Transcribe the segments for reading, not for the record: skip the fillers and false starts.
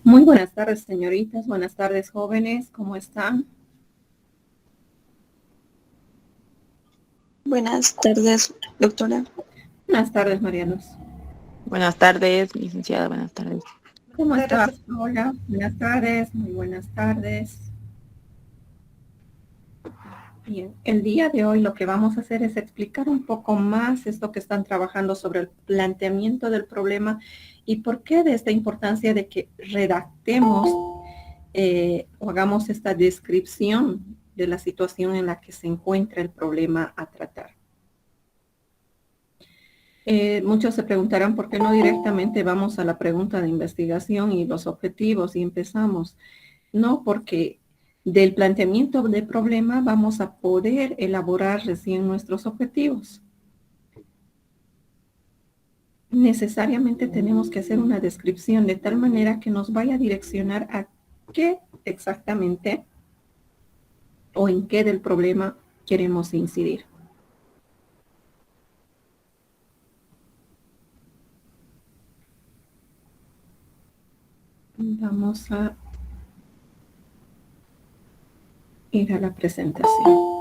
Muy buenas tardes, señoritas. Buenas tardes, jóvenes. ¿Cómo están? Buenas tardes, doctora. Buenas tardes, María Luz. Buenas tardes, licenciada, buenas tardes. ¿Cómo está? Hola, buenas tardes, muy buenas tardes. Bien, el día de hoy lo que vamos a hacer es explicar un poco más esto que están trabajando sobre el planteamiento del problema y por qué de esta importancia de que redactemos o hagamos esta descripción de la situación en la que se encuentra el problema a tratar. Muchos se preguntarán por qué no directamente vamos a la pregunta de investigación y los objetivos y empezamos. No, porque del planteamiento de problema vamos a poder elaborar recién nuestros objetivos. Necesariamente tenemos que hacer una descripción de tal manera que nos vaya a direccionar a qué exactamente o en qué del problema queremos incidir. Vamos a ir a la presentación.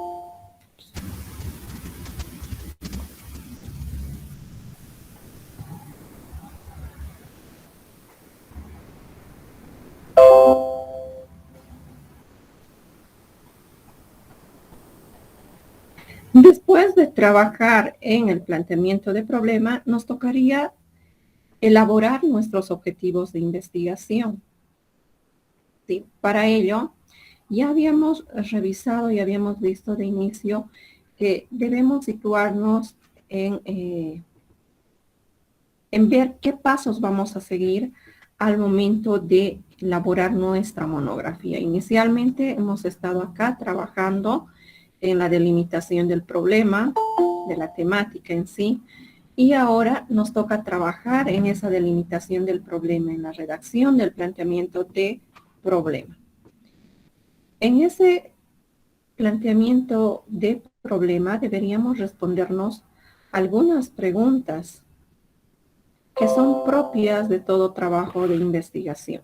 Después de trabajar en el planteamiento de problema, nos tocaría elaborar nuestros objetivos de investigación. ¿Sí? Para ello, ya habíamos revisado y habíamos visto de inicio que debemos situarnos en ver qué pasos vamos a seguir al momento de elaborar nuestra monografía. Inicialmente hemos estado acá trabajando en la delimitación del problema, de la temática en sí, y ahora nos toca trabajar en esa delimitación del problema, en la redacción del planteamiento de problema. En ese planteamiento de problema deberíamos respondernos algunas preguntas que son propias de todo trabajo de investigación.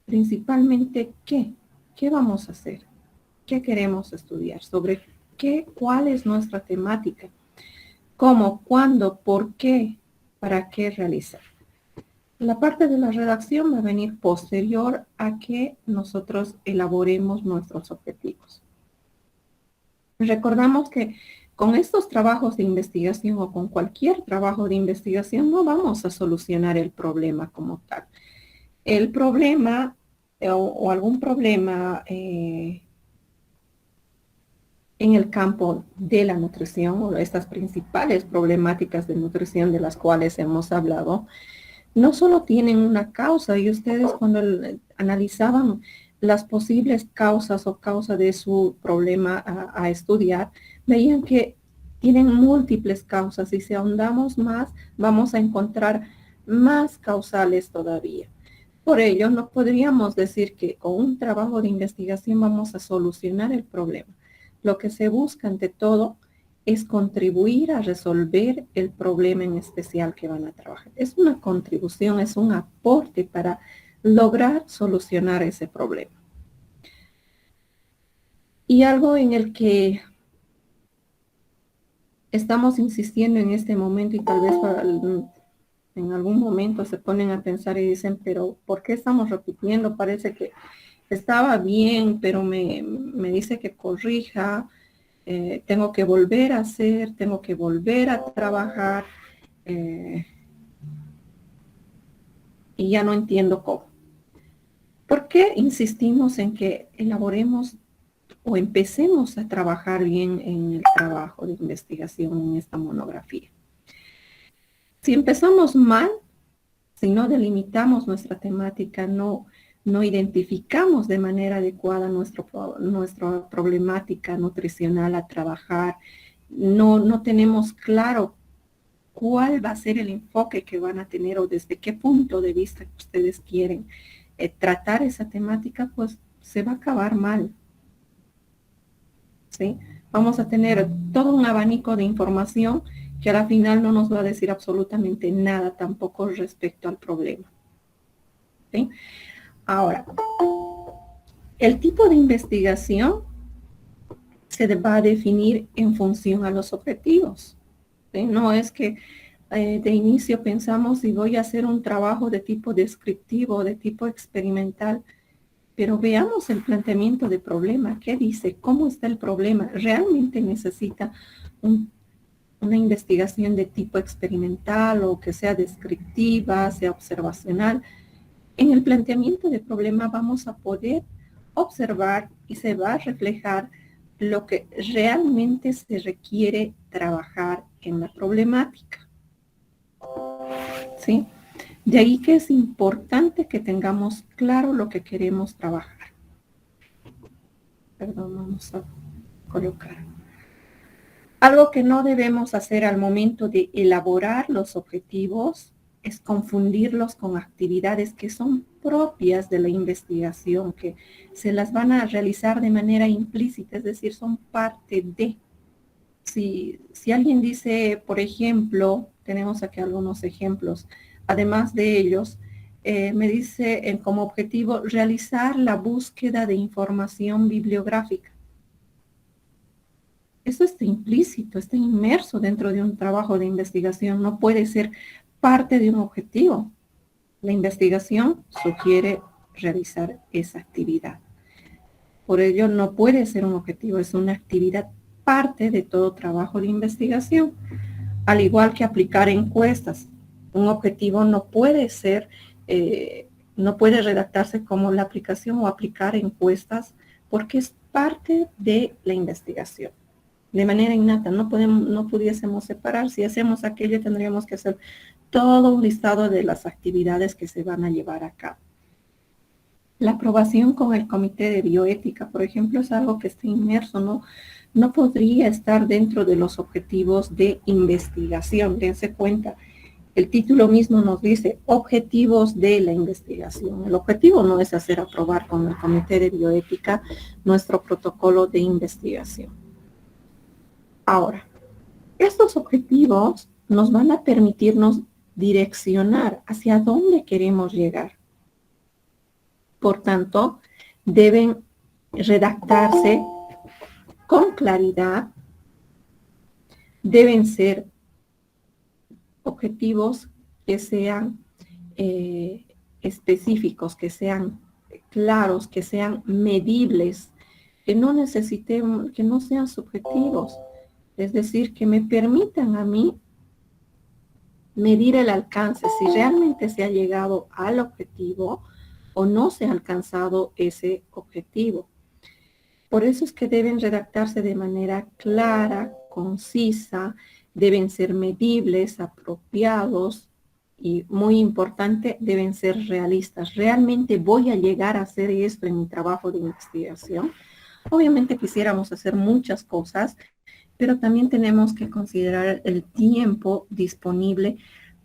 Principalmente, ¿qué? ¿Qué vamos a hacer? ¿Qué queremos estudiar? ¿Sobre qué? ¿Cuál es nuestra temática? ¿Cómo? ¿Cuándo? ¿Por qué? ¿Para qué realizar? La parte de la redacción va a venir posterior a que nosotros elaboremos nuestros objetivos. Recordamos que con estos trabajos de investigación o con cualquier trabajo de investigación no vamos a solucionar el problema como tal. El problema o algún problema en el campo de la nutrición o estas principales problemáticas de nutrición de las cuales hemos hablado, no solo tienen una causa, y ustedes cuando analizaban las posibles causas o causa de su problema a estudiar, veían que tienen múltiples causas y si ahondamos más, vamos a encontrar más causales todavía. Por ello, no podríamos decir que con un trabajo de investigación vamos a solucionar el problema. Lo que se busca ante todo es contribuir a resolver el problema en especial que van a trabajar. Es una contribución, es un aporte para lograr solucionar ese problema. Y algo en el que estamos insistiendo en este momento y tal vez en algún momento se ponen a pensar y dicen, pero ¿por qué estamos repitiendo? Parece que estaba bien, pero me dice que corrija. Tengo que volver a hacer, tengo que volver a trabajar y ya no entiendo cómo. ¿Por qué insistimos en que elaboremos o empecemos a trabajar bien en el trabajo de investigación en esta monografía? Si empezamos mal, si no delimitamos nuestra temática, no identificamos de manera adecuada nuestra problemática nutricional a trabajar, no tenemos claro cuál va a ser el enfoque que van a tener o desde qué punto de vista que ustedes quieren tratar esa temática, pues se va a acabar mal. ¿Sí? Vamos a tener todo un abanico de información que a la final no nos va a decir absolutamente nada tampoco respecto al problema. ¿sí? Ahora, el tipo de investigación se va a definir en función a los objetivos, ¿sí? No es que de inicio pensamos si voy a hacer un trabajo de tipo descriptivo, de tipo experimental, pero veamos el planteamiento de problema. ¿Qué dice? ¿Cómo está el problema? ¿Realmente necesita una investigación de tipo experimental o que sea descriptiva, sea observacional? En el planteamiento de problema vamos a poder observar y se va a reflejar lo que realmente se requiere trabajar en la problemática, ¿sí? De ahí que es importante que tengamos claro lo que queremos trabajar. Perdón, vamos a colocar. Algo que no debemos hacer al momento de elaborar los objetivos es confundirlos con actividades que son propias de la investigación, que se las van a realizar de manera implícita, es decir, son parte de. Si alguien dice, por ejemplo, tenemos aquí algunos ejemplos, además de ellos, me dice como objetivo realizar la búsqueda de información bibliográfica. Eso está implícito, está inmerso dentro de un trabajo de investigación, no puede ser parte de un objetivo. La investigación sugiere realizar esa actividad. Por ello, no puede ser un objetivo, es una actividad parte de todo trabajo de investigación. Al igual que aplicar encuestas, un objetivo no puede ser, no puede redactarse como la aplicación o aplicar encuestas porque es parte de la investigación. De manera innata, no pudiésemos separar. Si hacemos aquello, tendríamos que hacer todo un listado de las actividades que se van a llevar a cabo. La aprobación con el comité de bioética, por ejemplo, es algo que está inmerso, no podría estar dentro de los objetivos de investigación. Dense cuenta, el título mismo nos dice objetivos de la investigación. El objetivo no es hacer aprobar con el comité de bioética nuestro protocolo de investigación. Ahora, estos objetivos nos van a permitirnos direccionar hacia dónde queremos llegar. Por tanto, deben redactarse con claridad, deben ser objetivos que sean específicos, que sean claros, que sean medibles, que no necesitemos, que no sean subjetivos. Es decir, que me permitan a mí medir el alcance, si realmente se ha llegado al objetivo o no se ha alcanzado ese objetivo. Por eso es que deben redactarse de manera clara, concisa, deben ser medibles, apropiados y, muy importante, deben ser realistas. ¿Realmente voy a llegar a hacer esto en mi trabajo de investigación? Obviamente quisiéramos hacer muchas cosas, pero también tenemos que considerar el tiempo disponible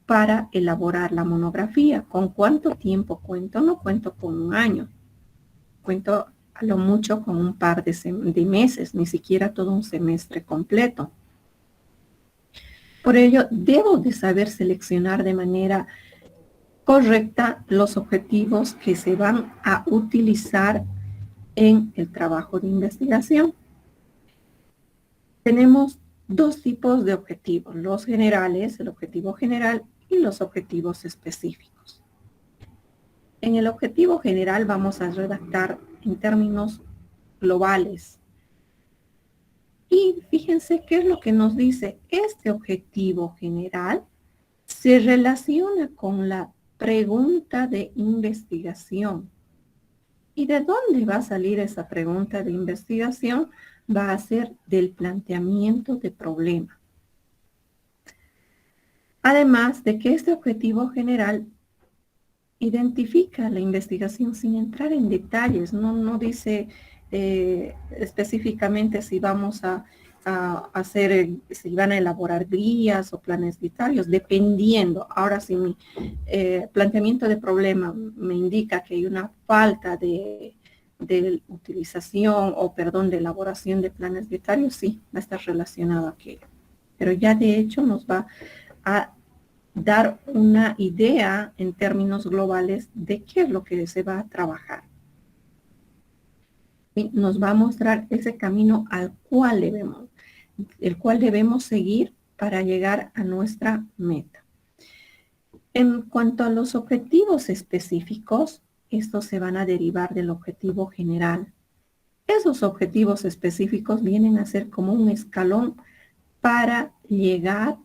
para elaborar la monografía. ¿Con cuánto tiempo cuento? No cuento con un año. Cuento a lo mucho con un par de meses, ni siquiera todo un semestre completo. Por ello, debo de saber seleccionar de manera correcta los objetivos que se van a utilizar en el trabajo de investigación. Tenemos dos tipos de objetivos, los generales, el objetivo general y los objetivos específicos. En el objetivo general vamos a redactar en términos globales. Y fíjense qué es lo que nos dice. Este objetivo general se relaciona con la pregunta de investigación. ¿Y de dónde va a salir esa pregunta de investigación? Va a ser del planteamiento de problema. Además de que este objetivo general identifica la investigación sin entrar en detalles, no dice específicamente si vamos a hacer, si van a elaborar guías o planes dietarios, dependiendo. Ahora, si mi planteamiento de problema me indica que hay una falta de utilización o, de elaboración de planes dietarios, sí, va a estar relacionado a aquello. Pero ya de hecho nos va a dar una idea en términos globales de qué es lo que se va a trabajar. Y nos va a mostrar ese camino el cual debemos seguir para llegar a nuestra meta. En cuanto a los objetivos específicos, estos se van a derivar del objetivo general. Esos objetivos específicos vienen a ser como un escalón para llegar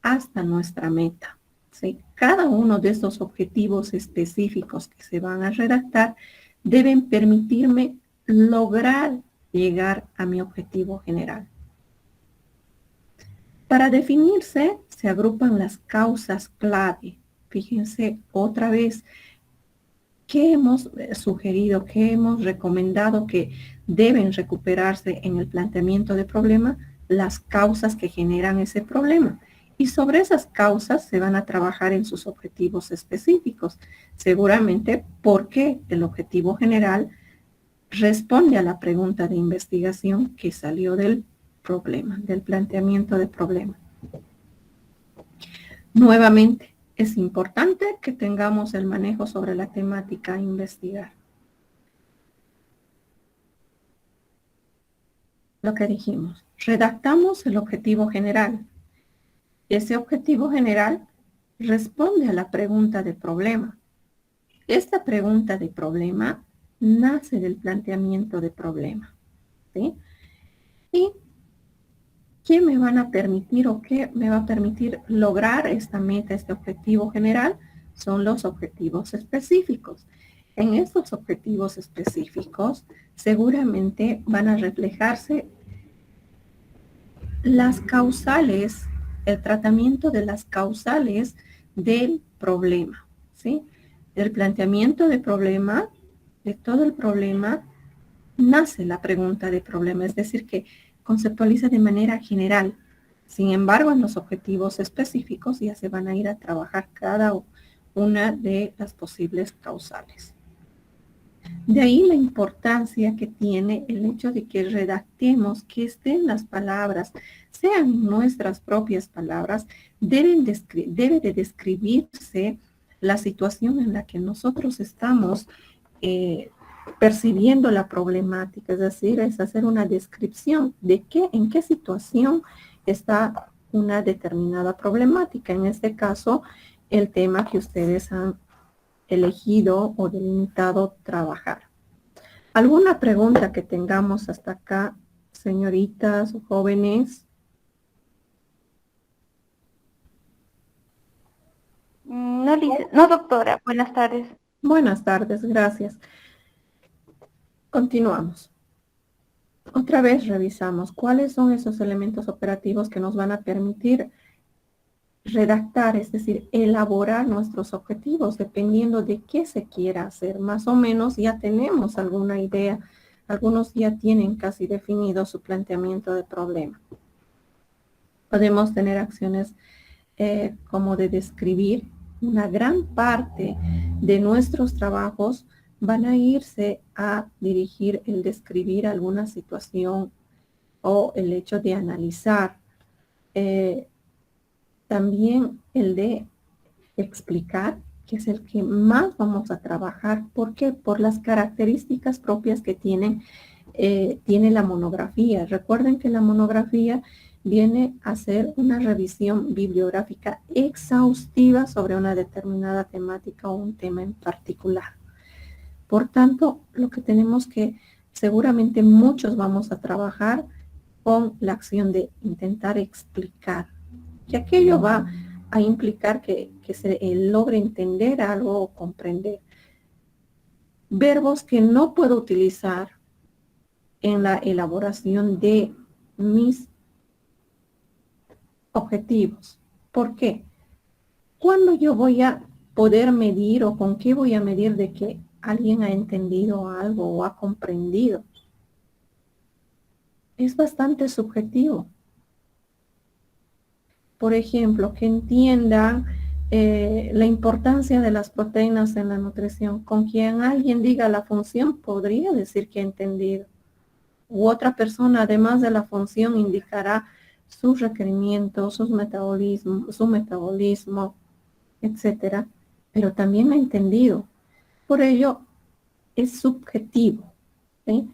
hasta nuestra meta. ¿Sí? Cada uno de estos objetivos específicos que se van a redactar deben permitirme lograr llegar a mi objetivo general. Para definirse, se agrupan las causas clave. Fíjense otra vez qué hemos sugerido, qué hemos recomendado que deben recuperarse en el planteamiento de problema, las causas que generan ese problema. Y sobre esas causas se van a trabajar en sus objetivos específicos. Seguramente porque el objetivo general responde a la pregunta de investigación que salió del problema, del planteamiento de problema. Nuevamente, es importante que tengamos el manejo sobre la temática a investigar. Lo que dijimos, redactamos el objetivo general. Ese objetivo general responde a la pregunta de problema. Esta pregunta de problema nace del planteamiento de problema, ¿sí? Y ¿qué me van a permitir o qué me va a permitir lograr esta meta, este objetivo general? Son los objetivos específicos. En estos objetivos específicos seguramente van a reflejarse las causales, el tratamiento de las causales del problema, ¿sí? Del planteamiento de problema, de todo el problema, nace la pregunta de problema, es decir, que conceptualiza de manera general. Sin embargo, en los objetivos específicos ya se van a ir a trabajar cada una de las posibles causales. De ahí la importancia que tiene el hecho de que redactemos, que estén las palabras, sean nuestras propias palabras, debe de describirse la situación en la que nosotros estamos percibiendo la problemática, es decir, es hacer una descripción de en qué situación está una determinada problemática. En este caso, el tema que ustedes han elegido o delimitado trabajar. ¿Alguna pregunta que tengamos hasta acá, señoritas o jóvenes? No, doctora. Buenas tardes. Buenas tardes, gracias. Continuamos. Otra vez revisamos cuáles son esos elementos operativos que nos van a permitir redactar, es decir, elaborar nuestros objetivos dependiendo de qué se quiera hacer. Más o menos ya tenemos alguna idea. Algunos ya tienen casi definido su planteamiento de problema. Podemos tener acciones como de describir. Una gran parte de nuestros trabajos van a irse a dirigir el describir alguna situación o el hecho de analizar. También el de explicar, que es el que más vamos a trabajar. ¿Por qué? Por las características propias que tiene la monografía. Recuerden que la monografía viene a ser una revisión bibliográfica exhaustiva sobre una determinada temática o un tema en particular. Por tanto, lo que tenemos que, seguramente muchos vamos a trabajar con la acción de intentar explicar. Que aquello va a implicar que se logre entender algo o comprender. Verbos que no puedo utilizar en la elaboración de mis objetivos. ¿Por qué? ¿Cuándo yo voy a poder medir o con qué voy a medir de que alguien ha entendido algo o ha comprendido? Es bastante subjetivo. Por ejemplo, que entiendan la importancia de las proteínas en la nutrición. Con quien alguien diga la función, podría decir que ha entendido. U otra persona, además de la función, indicará sus requerimientos, su metabolismo, etcétera, pero también entendido. Por ello, es subjetivo, ¿sí?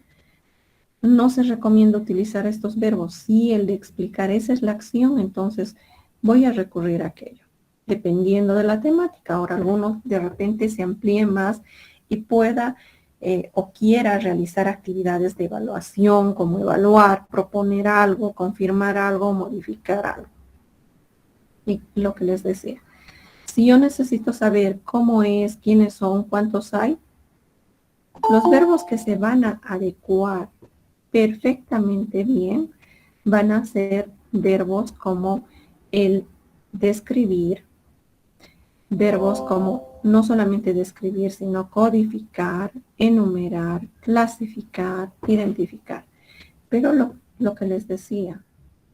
No se recomienda utilizar estos verbos. Si el de explicar esa es la acción, entonces voy a recurrir a aquello, dependiendo de la temática. Ahora, algunos de repente se amplíen más y pueda o quiera realizar actividades de evaluación, como evaluar, proponer algo, confirmar algo, modificar algo. Y lo que les decía. Si yo necesito saber cómo es, quiénes son, cuántos hay, los verbos que se van a adecuar perfectamente bien van a ser verbos como el describir, verbos como no solamente describir, sino codificar, enumerar, clasificar, identificar. Pero lo que les decía,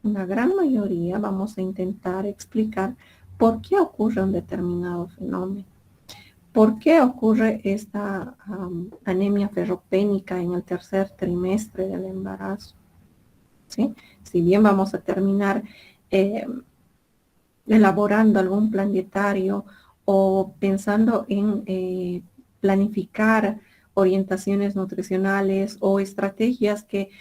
una gran mayoría vamos a intentar explicar por qué ocurre un determinado fenómeno. ¿Por qué ocurre esta anemia ferropénica en el tercer trimestre del embarazo? ¿Sí? Si bien vamos a terminar elaborando algún plan dietario o pensando en planificar orientaciones nutricionales o estrategias que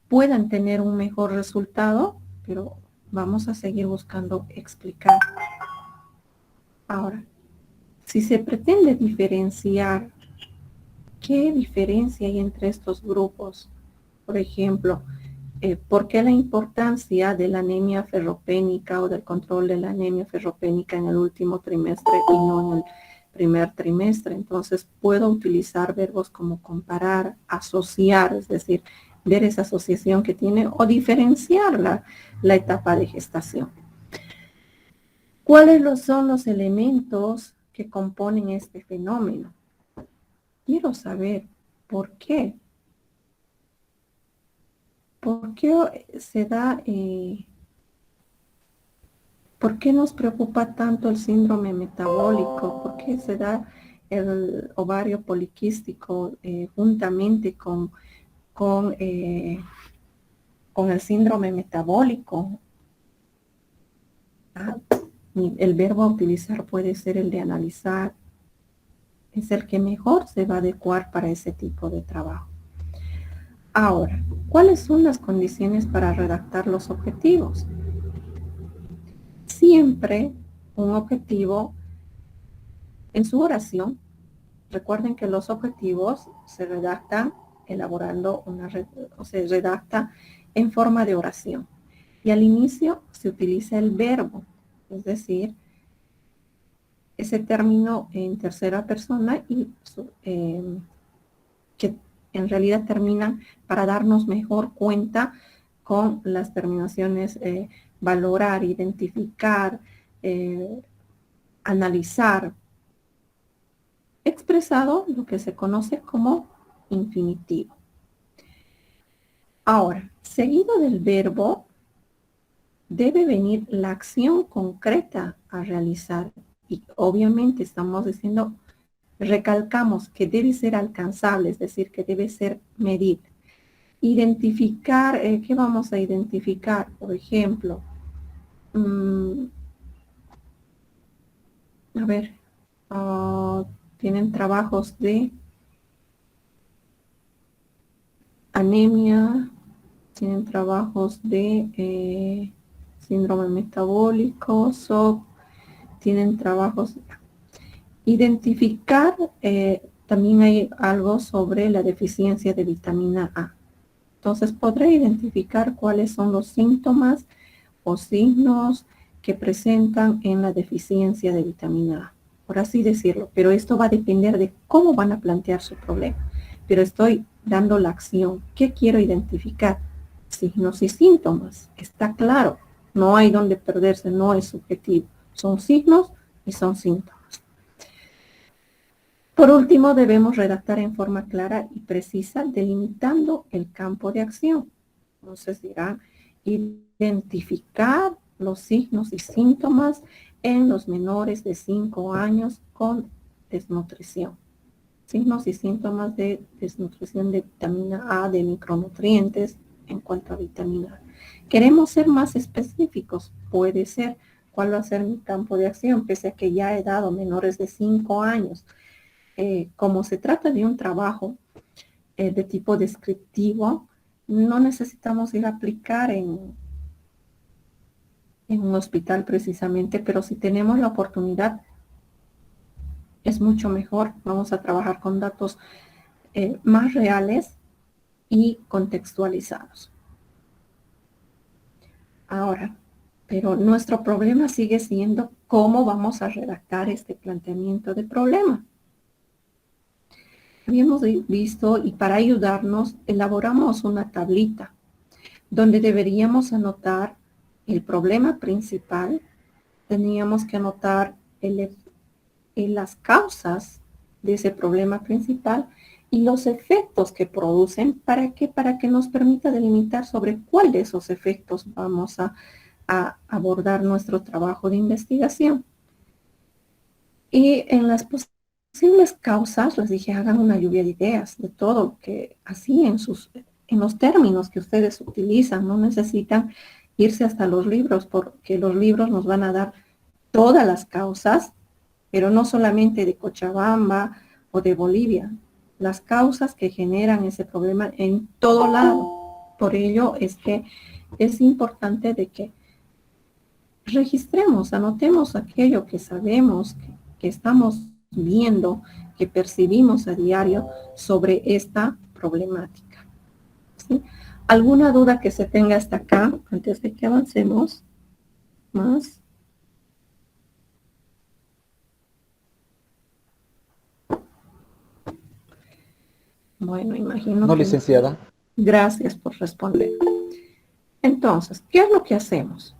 puedan tener un mejor resultado, pero vamos a seguir buscando explicar. Ahora, si se pretende diferenciar, ¿qué diferencia hay entre estos grupos? Por ejemplo, ¿por qué la importancia de la anemia ferropénica o del control de la anemia ferropénica en el último trimestre y no en el primer trimestre? Entonces, puedo utilizar verbos como comparar, asociar, es decir, ver esa asociación que tiene o diferenciar la etapa de gestación. ¿Cuáles son los elementos que componen este fenómeno? Quiero saber por qué. ¿Por qué se da, por qué nos preocupa tanto el síndrome metabólico? ¿Por qué se da el ovario poliquístico juntamente con el síndrome metabólico? El verbo a utilizar puede ser el de analizar. Es el que mejor se va a adecuar para ese tipo de trabajo. Ahora, ¿cuáles son las condiciones para redactar los objetivos? Siempre un objetivo en su oración. Recuerden que los objetivos se redactan elaborando o se redacta en forma de oración. Y al inicio se utiliza el verbo, es decir, ese término en tercera persona y que en realidad terminan para darnos mejor cuenta con las terminaciones valorar, identificar, analizar, expresado lo que se conoce como infinitivo. Ahora, seguido del verbo, debe venir la acción concreta a realizar. Y obviamente estamos diciendo, recalcamos que debe ser alcanzable, es decir, que debe ser medible. Identificar, ¿qué vamos a identificar? Por ejemplo, tienen trabajos de anemia, tienen trabajos de síndrome metabólico, SOP, tienen trabajos. Identificar, también hay algo sobre la deficiencia de vitamina A. Entonces podré identificar cuáles son los síntomas o signos que presentan en la deficiencia de vitamina A, por así decirlo. Pero esto va a depender de cómo van a plantear su problema. Pero estoy dando la acción. ¿Qué quiero identificar? Signos y síntomas. Está claro. No hay donde perderse, no es subjetivo. Son signos y son síntomas. Por último, debemos redactar en forma clara y precisa, delimitando el campo de acción. Entonces dirán, identificar los signos y síntomas en los menores de 5 años con desnutrición. Signos y síntomas de desnutrición de vitamina A, de micronutrientes en cuanto a vitamina A. ¿Queremos ser más específicos? Puede ser cuál va a ser mi campo de acción, pese a que ya he dado menores de 5 años. Como se trata de un trabajo de tipo descriptivo, no necesitamos ir a aplicar en un hospital precisamente, pero si tenemos la oportunidad, es mucho mejor. Vamos a trabajar con datos más reales y contextualizados. Ahora, pero nuestro problema sigue siendo cómo vamos a redactar este planteamiento de problema. Habíamos visto, y para ayudarnos, elaboramos una tablita donde deberíamos anotar el problema principal, teníamos que anotar las causas de ese problema principal y los efectos que producen. ¿Para qué? Para que nos permita delimitar sobre cuál de esos efectos vamos a abordar nuestro trabajo de investigación. Y en las posibles causas, les dije, hagan una lluvia de ideas, de todo, que así en los términos que ustedes utilizan, no necesitan irse hasta los libros, porque los libros nos van a dar todas las causas, pero no solamente de Cochabamba o de Bolivia, las causas que generan ese problema en todo lado. Por ello es que es importante de que registremos, anotemos aquello que sabemos, que estamos viendo, que percibimos a diario sobre esta problemática. ¿Sí? ¿Alguna duda que se tenga hasta acá antes de que avancemos más? Bueno, imagino No, que... licenciada. Gracias por responder. Entonces, ¿qué es lo que hacemos?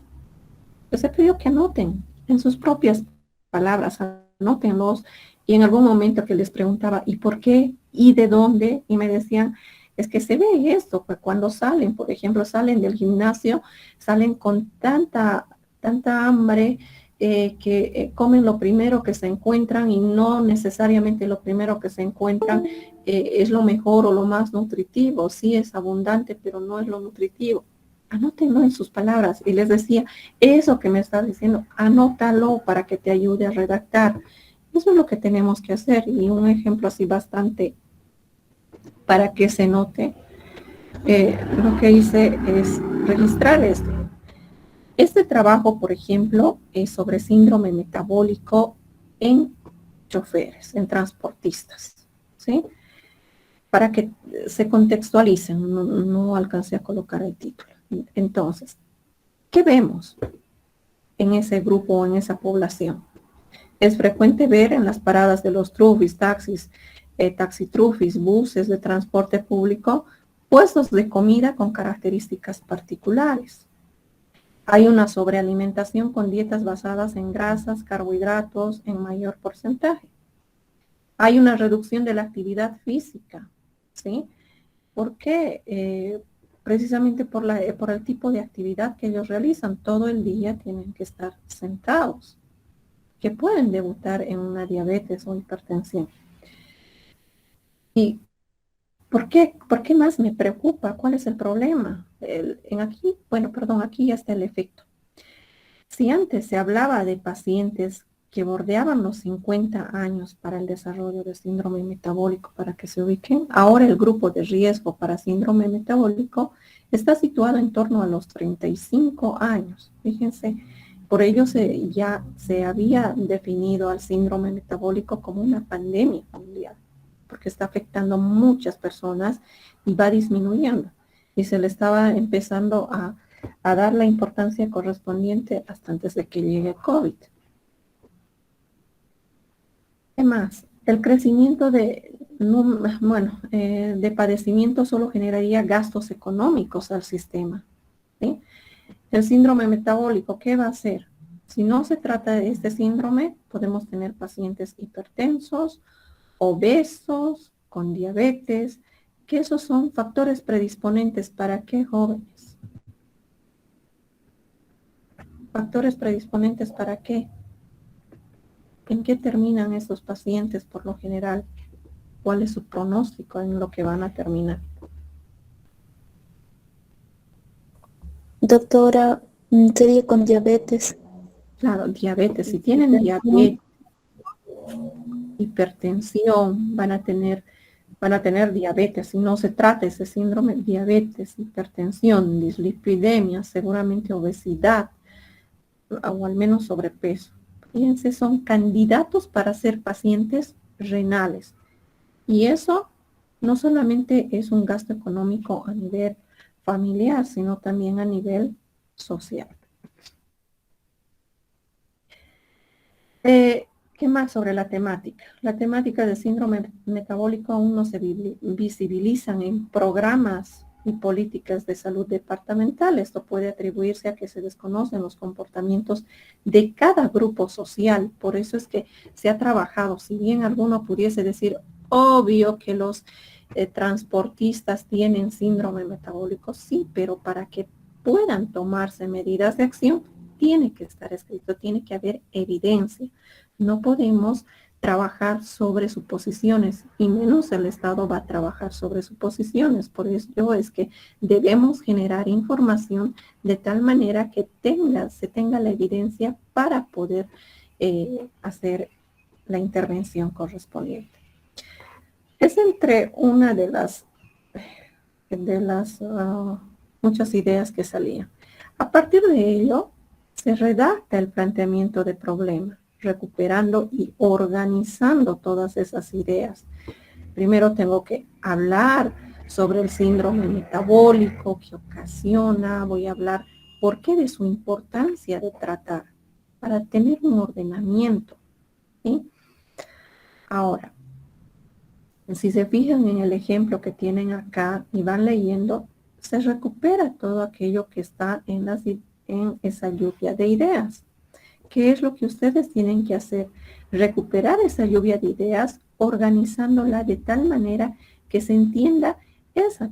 Les he pedido que anoten en sus propias palabras, anótenlos. Y en algún momento que les preguntaba, ¿y por qué? ¿Y de dónde? Y me decían, es que se ve esto, pues cuando salen, por ejemplo, salen del gimnasio, salen con tanta hambre, que comen lo primero que se encuentran y no necesariamente lo primero que se encuentran es lo mejor o lo más nutritivo. Sí es abundante, pero no es lo nutritivo. Anótenlo en sus palabras. Y les decía, eso que me está diciendo, anótalo para que te ayude a redactar. Eso es lo que tenemos que hacer. Y un ejemplo así bastante para que se note, lo que hice es registrar esto. Este trabajo, por ejemplo, es sobre síndrome metabólico en choferes, en transportistas, ¿sí? Para que se contextualicen, no alcancé a colocar el título. Entonces, ¿qué vemos en ese grupo o en esa población? Es frecuente ver en las paradas de los trufis, taxis, taxitrufis, buses de transporte público, puestos de comida con características particulares. Hay una sobrealimentación con dietas basadas en grasas, carbohidratos en mayor porcentaje. Hay una reducción de la actividad física, ¿sí? ¿Por qué? Precisamente por el tipo de actividad que ellos realizan. Todo el día tienen que estar sentados, que pueden debutar en una diabetes o hipertensión. ¿Y por qué más me preocupa? ¿Cuál es el problema? Aquí ya está el efecto. Si antes se hablaba de pacientes que bordeaban los 50 años para el desarrollo de síndrome metabólico, para que se ubiquen, ahora el grupo de riesgo para síndrome metabólico está situado en torno a los 35 años. Fíjense, por ello ya se había definido al síndrome metabólico como una pandemia mundial, porque está afectando a muchas personas y va disminuyendo. Y se le estaba empezando a dar la importancia correspondiente hasta antes de que llegue COVID. ¿Qué más? El crecimiento de padecimiento solo generaría gastos económicos al sistema, ¿sí? El síndrome metabólico, ¿qué va a hacer? Si no se trata de este síndrome, podemos tener pacientes hipertensos, obesos, con diabetes, que esos son factores predisponentes. ¿Para qué, jóvenes? ¿Factores predisponentes para qué? ¿En qué terminan estos pacientes por lo general? ¿Cuál es su pronóstico en lo que van a terminar? Doctora, sería con diabetes. Claro, diabetes. Si tienen diabetes, hipertensión, van a tener diabetes. Si no se trata ese síndrome, diabetes, hipertensión, dislipidemia, seguramente obesidad, o al menos sobrepeso. Fíjense, son candidatos para ser pacientes renales. Y eso no solamente es un gasto económico a nivel familiar, sino también a nivel social. ¿Qué más sobre la temática? La temática del síndrome metabólico aún no se visibilizan en programas y políticas de salud departamental. Esto puede atribuirse a que se desconocen los comportamientos de cada grupo social. Por eso es que se ha trabajado, si bien alguno pudiese decir, obvio que los transportistas tienen síndrome metabólico, sí, pero para que puedan tomarse medidas de acción, tiene que estar escrito, tiene que haber evidencia. No podemos trabajar sobre suposiciones y menos el Estado va a trabajar sobre suposiciones. Por eso es que debemos generar información de tal manera que se tenga la evidencia para poder hacer la intervención correspondiente. Es entre una de las muchas ideas que salían. A partir de ello, se redacta el planteamiento de problema, recuperando y organizando todas esas ideas. Primero tengo que hablar sobre el síndrome metabólico que ocasiona, voy a hablar por qué de su importancia de tratar, para tener un ordenamiento, ¿sí? Ahora, si se fijan en el ejemplo que tienen acá y van leyendo, se recupera todo aquello que está en esa lluvia de ideas. ¿Qué es lo que ustedes tienen que hacer? Recuperar esa lluvia de ideas, organizándola de tal manera que se entienda esas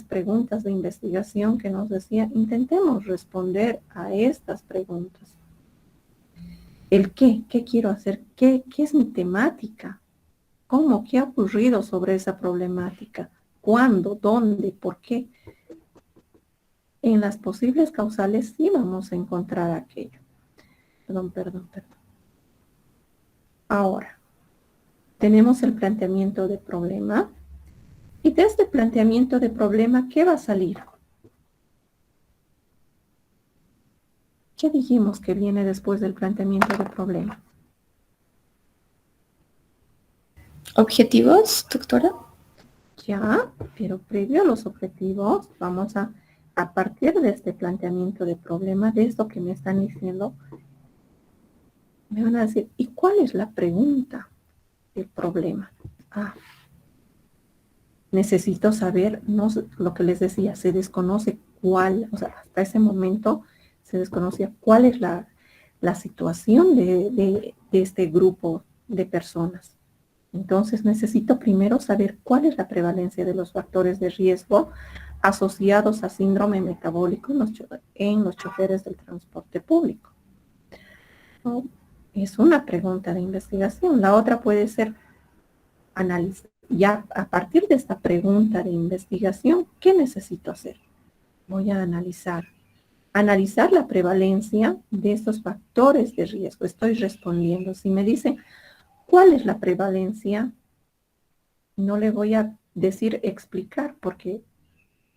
preguntas de investigación que nos decía, intentemos responder a estas preguntas. ¿El qué? ¿Qué quiero hacer? ¿Qué es mi temática? ¿Cómo? ¿Qué ha ocurrido sobre esa problemática? ¿Cuándo? ¿Dónde? ¿Por qué? En las posibles causales sí vamos a encontrar aquello. Perdón. Ahora, tenemos el planteamiento de problema. Y de este planteamiento de problema, ¿qué va a salir? ¿Qué dijimos que viene después del planteamiento de problema? ¿Objetivos, doctora? Ya, pero previo a los objetivos, vamos a partir de este planteamiento de problema, de esto que me están diciendo, me van a decir, ¿y cuál es la pregunta del problema? Necesito saber, no, lo que les decía, se desconoce cuál, o sea, hasta ese momento se desconocía cuál es la situación de este grupo de personas. Entonces necesito primero saber cuál es la prevalencia de los factores de riesgo asociados a síndrome metabólico en los choferes del transporte público. Es una pregunta de investigación. La otra puede ser analizar. Ya a partir de esta pregunta de investigación, ¿qué necesito hacer? Voy a analizar la prevalencia de estos factores de riesgo. Estoy respondiendo. Si me dicen, ¿cuál es la prevalencia? No le voy a decir explicar porque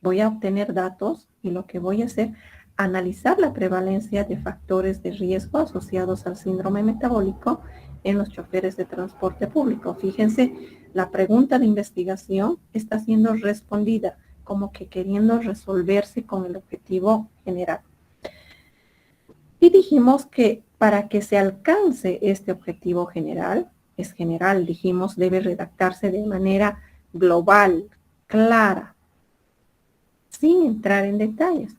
voy a obtener datos y lo que voy a hacer, analizar la prevalencia de factores de riesgo asociados al síndrome metabólico en los choferes de transporte público. Fíjense, la pregunta de investigación está siendo respondida como que queriendo resolverse con el objetivo general. Y dijimos que para que se alcance este objetivo general, es general, dijimos, debe redactarse de manera global, clara, sin entrar en detalles.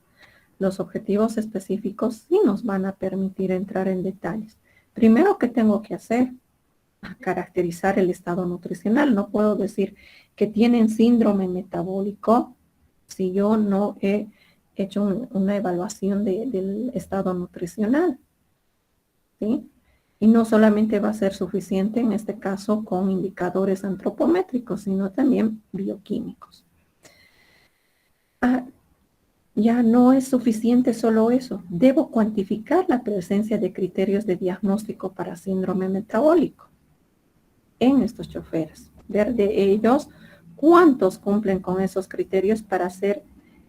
Los objetivos específicos sí nos van a permitir entrar en detalles. Primero, ¿qué tengo que hacer? Caracterizar el estado nutricional. No puedo decir que tienen síndrome metabólico si yo no he hecho una evaluación del estado nutricional, ¿sí? Y no solamente va a ser suficiente en este caso con indicadores antropométricos, sino también bioquímicos. Ya no es suficiente solo eso. Debo cuantificar la presencia de criterios de diagnóstico para síndrome metabólico en estos choferes. Ver de ellos cuántos cumplen con esos criterios para ser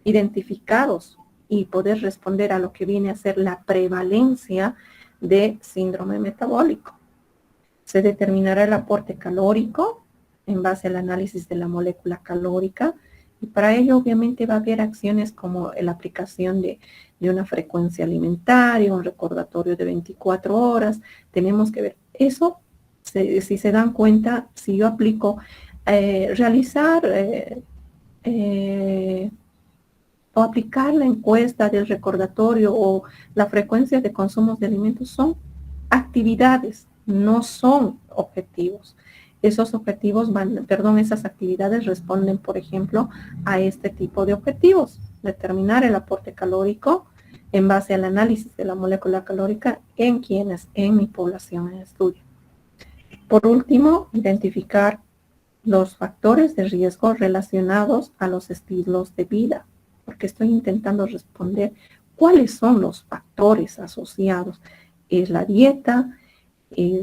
identificados y poder responder a lo que viene a ser la prevalencia de síndrome metabólico. Se determinará el aporte calórico en base al análisis de la molécula calórica, y para ello obviamente va a haber acciones como la aplicación de una frecuencia alimentaria, un recordatorio de 24 horas. Tenemos que ver eso, si se dan cuenta, si yo aplico realizar o aplicar la encuesta del recordatorio o la frecuencia de consumos de alimentos son actividades, no son objetivos. Esos objetivos esas actividades responden, por ejemplo, a este tipo de objetivos. Determinar el aporte calórico en base al análisis de la molécula calórica en mi población en estudio. Por último, identificar los factores de riesgo relacionados a los estilos de vida, porque estoy intentando responder cuáles son los factores asociados. Es la dieta,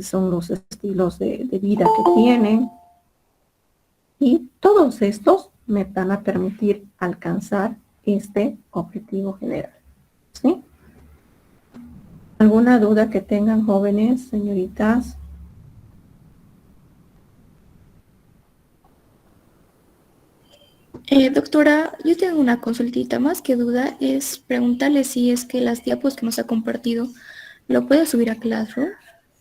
son los estilos de vida que tienen, y todos estos me van a permitir alcanzar este objetivo general. ¿Sí? ¿Alguna duda que tengan, jóvenes, señoritas? Doctora, yo tengo una consultita más que duda, es preguntarle si es que las diapos que nos ha compartido lo puede subir a Classroom.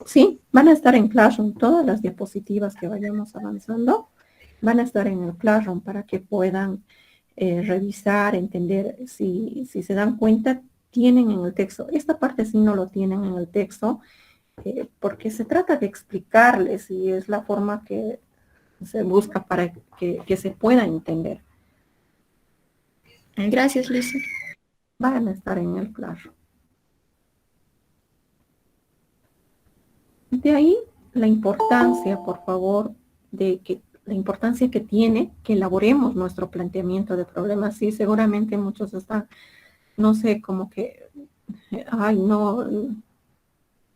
Sí, van a estar en Classroom. Todas las diapositivas que vayamos avanzando van a estar en el Classroom para que puedan revisar, entender. Si se dan cuenta, tienen en el texto. Esta parte sí no lo tienen en el texto, porque se trata de explicarles y es la forma que se busca para que se pueda entender. Gracias, Lisa. Van a estar en el Classroom. De ahí la importancia, por favor, la importancia que tiene que elaboremos nuestro planteamiento de problemas. Sí, seguramente muchos están, no sé, como que, ay, no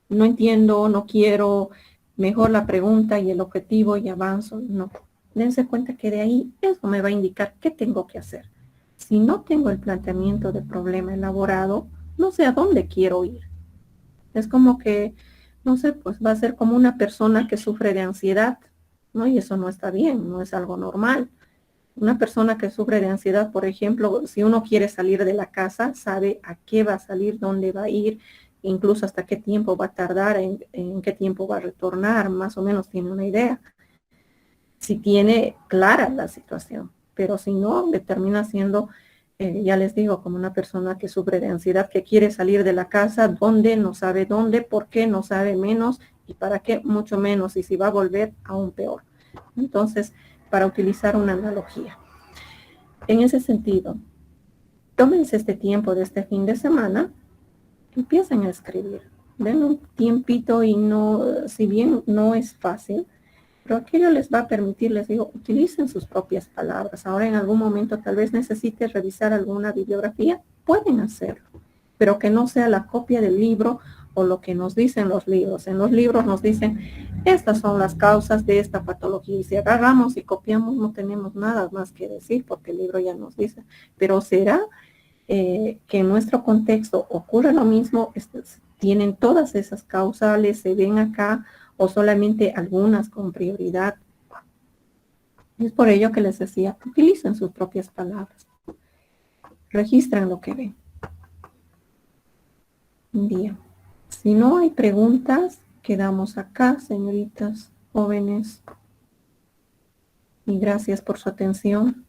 entiendo, no quiero, mejor la pregunta y el objetivo y avanzo. No, dense cuenta que de ahí eso me va a indicar qué tengo que hacer. Si no tengo el planteamiento de problema elaborado, no sé a dónde quiero ir. Es como que, no sé, pues va a ser como una persona que sufre de ansiedad, ¿no? Y eso no está bien, no es algo normal. Una persona que sufre de ansiedad, por ejemplo, si uno quiere salir de la casa, sabe a qué va a salir, dónde va a ir, incluso hasta qué tiempo va a tardar, en qué tiempo va a retornar, más o menos tiene una idea. Si tiene clara la situación, pero si no, termina siendo, ya les digo, como una persona que sufre de ansiedad, que quiere salir de la casa, dónde, no sabe dónde, por qué, no sabe menos, y para qué, mucho menos, y si va a volver, aún peor. Entonces, para utilizar una analogía. En ese sentido, tómense este tiempo de este fin de semana, empiecen a escribir, den un tiempito y no, si bien no es fácil, pero aquello les va a permitir, les digo, utilicen sus propias palabras. Ahora en algún momento tal vez necesite revisar alguna bibliografía, pueden hacerlo, pero que no sea la copia del libro o lo que nos dicen los libros. En los libros nos dicen, estas son las causas de esta patología, y si agarramos y copiamos no tenemos nada más que decir porque el libro ya nos dice. Pero será que en nuestro contexto ocurre lo mismo, tienen todas esas causales, se ven acá, o solamente algunas con prioridad. Es por ello que les decía, utilicen sus propias palabras. Registren lo que ven. Bien. Si no hay preguntas, quedamos acá, señoritas, jóvenes. Y gracias por su atención.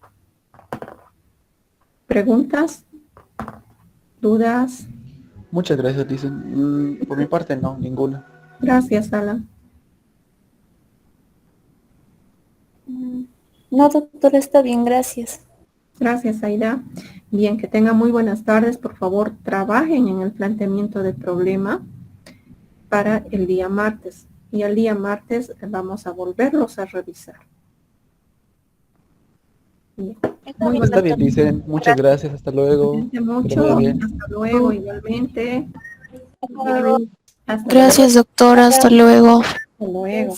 ¿Preguntas? ¿Dudas? Muchas gracias, dicen. Por mi parte, no, ninguna. Gracias, Alan. No, doctora, está bien, gracias. Gracias, Aida. Bien, que tengan muy buenas tardes. Por favor, trabajen en el planteamiento del problema para el día martes. Y el día martes vamos a volverlos a revisar. Muy Está bien, dicen. Muchas gracias. Hasta luego. Cuídense Que le mucho. vaya bien. Hasta luego, igualmente. Hasta luego. Hasta Gracias, doctora. Hasta luego. luego.